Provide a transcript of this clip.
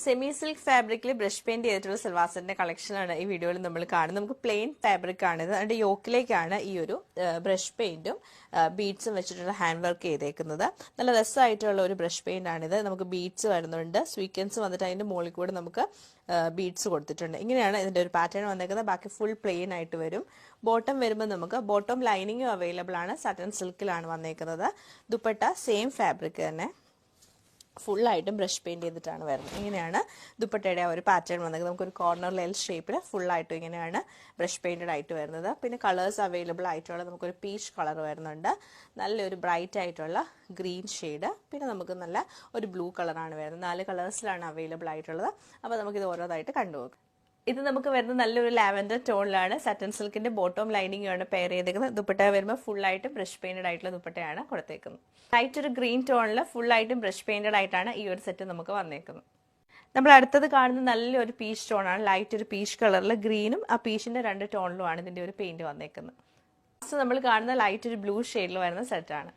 Semi silk ഫാബ്രിക്കിൽ brush paint ചെയ്തിട്ടുള്ള സൽവാർ സെറ്റിന്റെ കളക്ഷനാണ് ഈ വീഡിയോയിൽ നമ്മൾ കാണുന്നത്. നമുക്ക് പ്ലെയിൻ ഫാബ്രിക് ആണിത്. അതിന്റെ യോക്കിലേക്കാണ് ഈ ഒരു ബ്രഷ് പെയിന്റും ബീഡ്സും വെച്ചിട്ടുള്ള ഹാൻഡ് വർക്ക് ചെയ്തേക്കുന്നത്. നല്ല രസമായിട്ടുള്ള ഒരു ബ്രഷ് പെയിന്റ് ആണിത്. നമുക്ക് ബീഡ്സ് വരുന്നുണ്ട്, സ്വീക്കൻസ് വന്നിട്ട് അതിന്റെ മുകളിൽ കൂടെ നമുക്ക് ബീഡ്സ് കൊടുത്തിട്ടുണ്ട്. ഇങ്ങനെയാണ് ഇതിന്റെ ഒരു പാറ്റേൺ വന്നേക്കുന്നത്. ബാക്കി ഫുൾ പ്ലെയിൻ ആയിട്ട് വരും. ബോട്ടം വരുമ്പോൾ നമുക്ക് ബോട്ടം ലൈനിങ്ങും അവൈലബിൾ ആണ്. സട്ടൺ സിൽക്കിലാണ് വന്നേക്കുന്നത്. ദുപ്പട്ട സെയിം ഫാബ്രിക് തന്നെ ഫുള്ളായിട്ടും ബ്രഷ് പെയിന്റ് ചെയ്തിട്ടാണ് വരുന്നത്. ഇങ്ങനെയാണ് ദുപ്പട്ടയുടെ ഒരു പാറ്റേൺ വന്നത്. നമുക്കൊരു കോർണർ എൽ ഷേപ്പിൽ ഫുള്ളായിട്ടും ഇങ്ങനെയാണ് ബ്രഷ് പെയിന്റഡ് ആയിട്ട് വരുന്നത്. പിന്നെ കളേഴ്സ് അവൈലബിൾ ആയിട്ടുള്ള നമുക്കൊരു പീച്ച് കളർ വരുന്നുണ്ട്, നല്ലൊരു ബ്രൈറ്റ് ആയിട്ടുള്ള ഗ്രീൻ ഷെയ്ഡ്, പിന്നെ നമുക്ക് നല്ല ഒരു ബ്ലൂ കളറാണ് വരുന്നത്. 4 കളേഴ്സിലാണ് അവൈലബിൾ ആയിട്ടുള്ളത്. അപ്പോൾ നമുക്കിത് ഓരോന്നായിട്ട് കണ്ടുപോകും. ഇത് നമുക്ക് വരുന്നത് നല്ലൊരു ലാവൻഡർ ടോണിലാണ്. സട്ടൺ സിൽക്കിന്റെ ബോട്ടം ലൈനിങ്ങാണ് പെയർ ചെയ്തേക്കുന്നത്. ദുപ്പട്ട വരുമ്പോൾ ഫുള്ളായിട്ട് ബ്രഷ് പെയിന്റഡ് ആയിട്ടുള്ള ദുപ്പട്ടയാണ് കൊടുത്തേക്കുന്നത്. ലൈറ്റ് ഒരു ഗ്രീൻ ടോണിൽ ഫുള്ളായിട്ടും ബ്രഷ് പെയിന്റഡ് ആയിട്ടാണ് ഈ ഒരു സെറ്റ് നമുക്ക് വന്നേക്കുന്നത്. നമ്മൾ അടുത്തത് കാണുന്നത് നല്ലൊരു പീച്ച് ടോണാണ്. ലൈറ്റ് ഒരു പീച്ച് കളറിൽ ഗ്രീനും ആ പീച്ചിന്റെ 2 ടോണിലുമാണ് ഇതിന്റെ ഒരു പെയിന്റ് വന്നേക്കുന്നത്. നമ്മൾ കാണുന്ന ലൈറ്റ് ഒരു ബ്ലൂ ഷെയ്ഡിൽ വരുന്ന സെറ്റാണ്.